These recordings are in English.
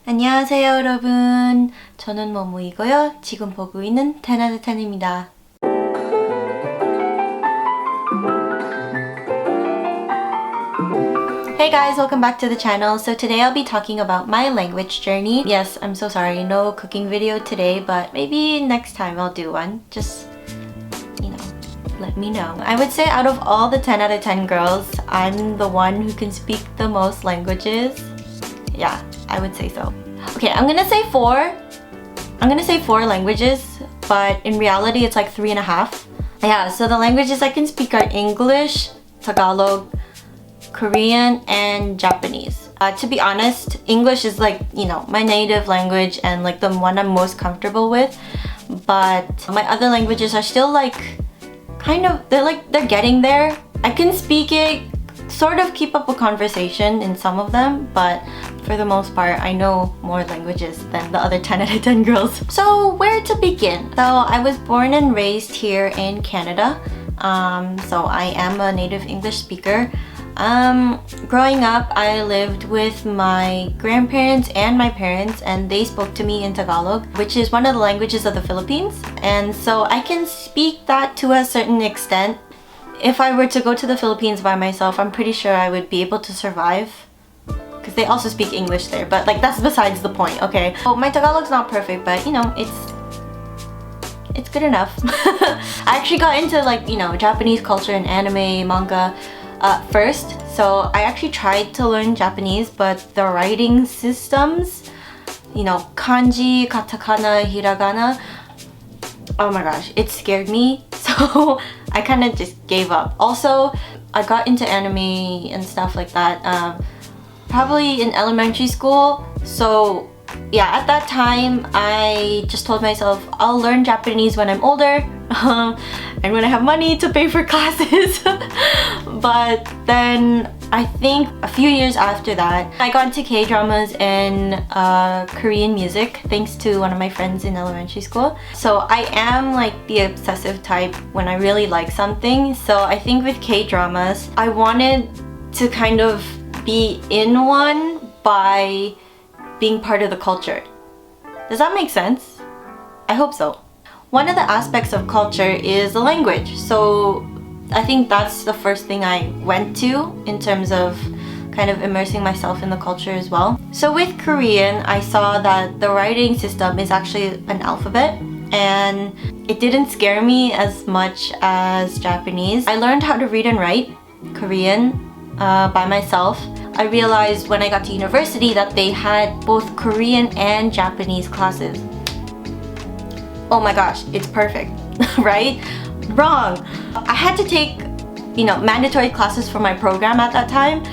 안녕하세요 여러분, 저는 모모이고요. 지금 보고 있는 10 out of 10입니다. Hey guys, welcome back to the channel. So today I'll be talking about my language journey. Yes, I'm so sorry, no cooking video today, but maybe next time I'll do one. Just, you know, let me know. I would say out of all the 10 out of 10 girls, I'm the one who can speak the most languages. Yeah, I would say so. Okay, I'm gonna say four languages, but in reality it's like 3.5. Yeah, so the languages I can speak are English, Tagalog, Korean, and Japanese. To be honest, English is like, you know, my native language and like the one I'm most comfortable with. But my other languages are still like, they're getting there. I can speak it, sort of keep up a conversation in some of them, but for the most part, I know more languages than the other 10 out of 10 girls. So where to begin? So I was born and raised here in Canada. So I am a native English speaker. Growing up, I lived with my grandparents and my parents, and they spoke to me in Tagalog, which is one of the languages of the Philippines. And so I can speak that to a certain extent. If I were to go to the Philippines by myself, I'm pretty sure I would be able to survive, because they also speak English there, but like that's besides the point, okay? So my Tagalog's not perfect, but you know, it's good enough. I actually got into like, you know, Japanese culture and anime, manga first. So I actually tried to learn Japanese, but the writing systems, you know, kanji, katakana, hiragana, oh my gosh, it scared me. So I kind of just gave up. Also, I got into anime and stuff like that probably in elementary school. So yeah, at that time I just told myself I'll learn Japanese when I'm older and when I have money to pay for classes. But then I think a few years after that, I got into K-dramas and Korean music thanks to one of my friends in elementary school. So I am like the obsessive type when I really like something. So I think with K-dramas, I wanted to kind of be in one by being part of the culture. Does that make sense? I hope so. One of the aspects of culture is the language. So I think that's the first thing I went to in terms of kind of immersing myself in the culture as well. So with Korean, I saw that the writing system is actually an alphabet, and it didn't scare me as much as Japanese. I learned how to read and write Korean by myself. I realized when I got to university that they had both Korean and Japanese classes. Oh my gosh, it's perfect, right? Wrong. I had to take, you know, mandatory classes for my program at that time,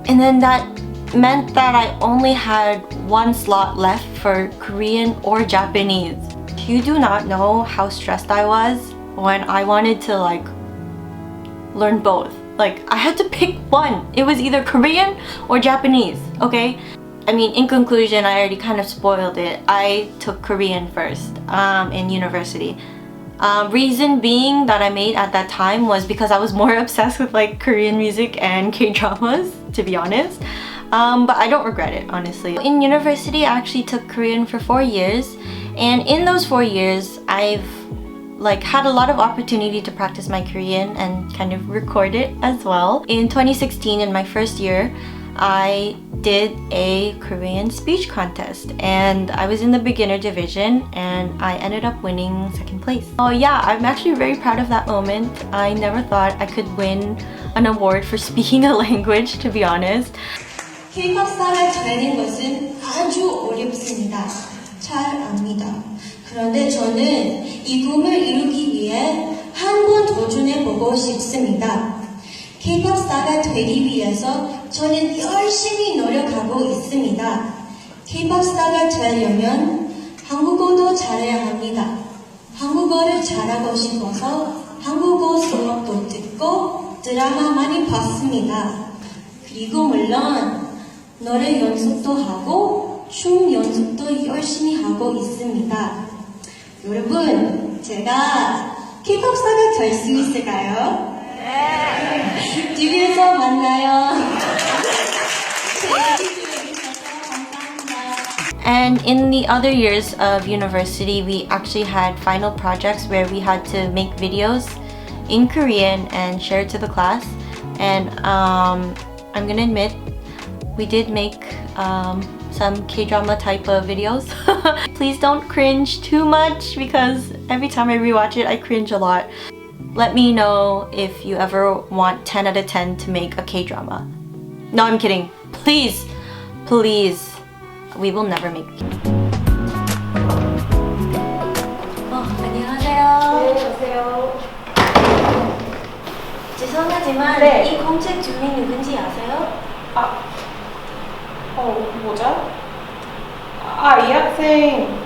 and then that meant that I only had one slot left for Korean or Japanese. You do not know how stressed I was when I wanted to like learn both. Like I had to pick one. It was either Korean or Japanese, okay? I mean, in conclusion, I already kind of spoiled it. I took Korean first in university. Reason being that I made at that time was because I was more obsessed with like Korean music and K-dramas, to be honest. But I don't regret it, honestly. In university, I actually took Korean for 4 years, and in those 4 years, I've like had a lot of opportunity to practice my Korean and kind of record it as well. In 2016, in my first year, I did a Korean speech contest, and I was in the beginner division and I ended up winning second place. Oh yeah, I'm actually very proud of that moment. I never thought I could win an award for speaking a language, to be honest. K-pop 스타가 되는 것은 아주 어렵습니다. 잘 압니다. 그런데 저는 이 꿈을 이루기 위해 한 번 도전해보고 싶습니다. K-pop 스타가 되기 위해서 저는 열심히 노력하고 있습니다. K-pop 스타가 되려면 한국어도 잘해야 합니다. 한국어를 잘하고 싶어서 한국어 수업도 듣고 드라마 많이 봤습니다. 그리고 물론 노래 연습도 하고 춤 연습도 열심히 하고 있습니다. 여러분, 제가 K-pop 스타가 될 수 있을까요? 네! TV에서 만나요. 제 얘기 들어주셔서 감사합니다. And in the other years of university, we actually had final projects where we had to make videos in Korean and share it to the class. And I'm gonna admit, we did make some K-drama type of videos. Please don't cringe too much because every time I rewatch it, I cringe a lot. Let me know if you ever want 10 out of 10 to make a K-drama. No, I'm kidding. Please, please. We will never make 안녕하세요. 네, 오세요. 죄송하지만 네. 이 공책 주인 누군지 아세요? 뭐죠? 이 학생,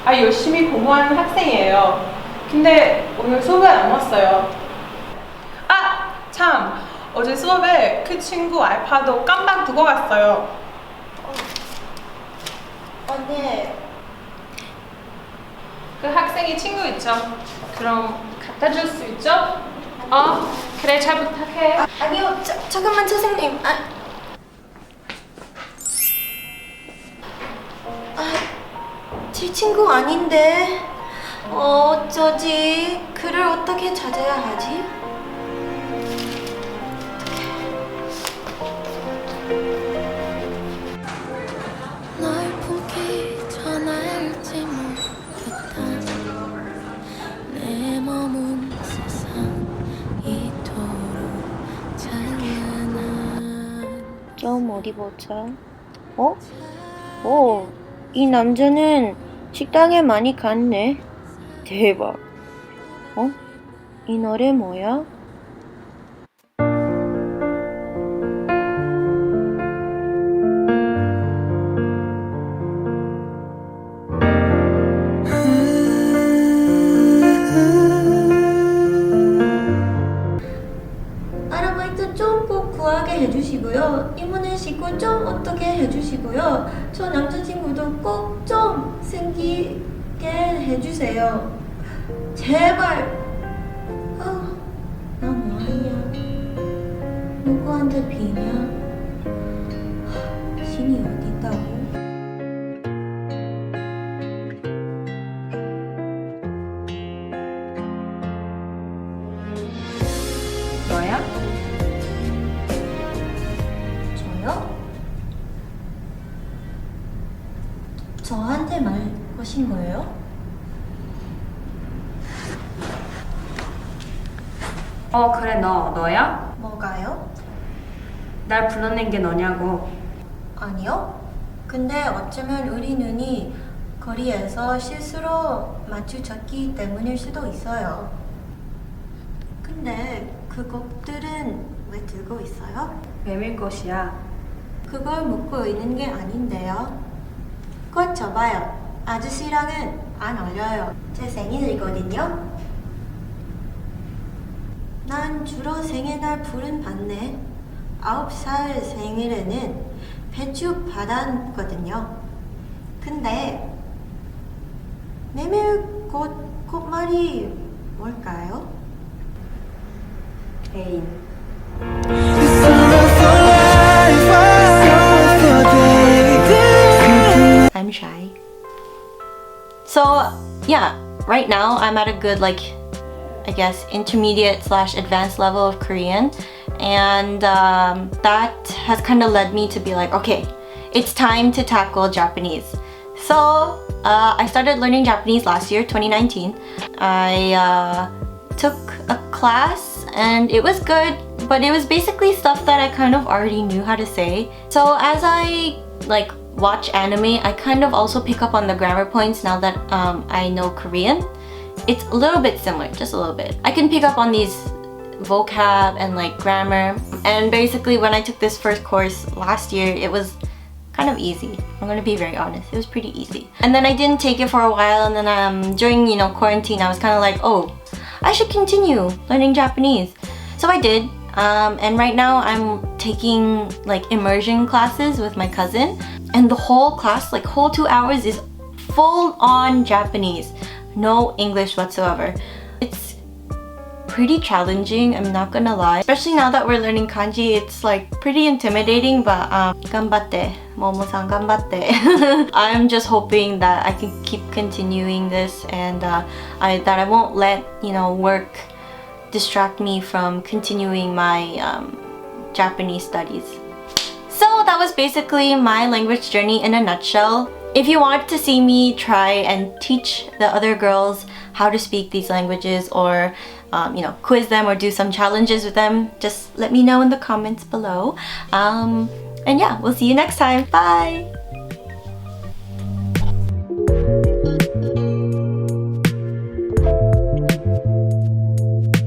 열심히 공부하는 학생이에요. 근데 오늘 수업에 안 왔어요. 참! 어제 수업에 그 친구 알파도 깜빡 두고 갔어요. 네. 그 학생이 친구 있죠? 그럼 갖다 줄 수 있죠? 그래, 잘 부탁해. 아니요, 잠깐만 선생님. 제 친구 아닌데. 어쩌지? 그를 어떻게 찾아야 하지? 널 품기 전 알지 못했던 내 머문 세상 이토록 찬란한 좀 어디 보자. 이 남자는 식당에 많이 갔네. 대박. 이 노래 뭐야? 아르바이트 좀 꼭 구하게 해주시고요. 이모네 식구 좀 어떻게 해주시고요. 저 남자친구도 꼭 좀 생기게 해주세요. 제발. 나 뭐하냐? 누구한테 비냐? 신이 어디 있다고? 너야? 저요? 저한테 말 거신 거예요? 그래, 너야? 뭐가요? 날 불러낸 게 너냐고. 아니요. 근데 어쩌면 우리 눈이 거리에서 실수로 마주쳤기 때문일 수도 있어요. 근데 그 곡들은 왜 들고 있어요? 메밀 꽃이야. 그걸 묻고 있는 게 아닌데요. 곧 줘봐요. 아저씨랑은 안 어울려요. 제 생일이거든요. 난 주로 생일날 불은 받네. 9살 생일에는 배추 받았거든요. 근데 메밀꽃 꽃말이 뭘까요? 애인. I'm shy. So yeah, right now I'm at a good I guess intermediate / advanced level of Korean, and that has kind of led me to be like, okay, it's time to tackle Japanese. So I started learning Japanese last year, 2019. I took a class and it was good, but it was basically stuff that I kind of already knew how to say. So as I watch anime, I kind of also pick up on the grammar points now that I know Korean. It's a little bit similar, just a little bit. I can pick up on these vocab and grammar, and basically when I took this first course last year, it was kind of easy. I'm gonna be very honest, it was pretty easy. And then I didn't take it for a while, and then during quarantine, I was kind of like, oh, I should continue learning Japanese. So I did, and right now I'm taking immersion classes with my cousin, and the whole class, whole 2 hours, is full on Japanese. No English whatsoever. It's pretty challenging, I'm not gonna lie. Especially now that we're learning kanji, it's like pretty intimidating, but ganbatte, Momo-san ganbatte. I'm just hoping that I can keep continuing this and that I won't let, work distract me from continuing my Japanese studies. So that was basically my language journey in a nutshell. If you want to see me try and teach the other girls how to speak these languages or quiz them or do some challenges with them, just let me know in the comments below. And yeah, we'll see you next time. Bye!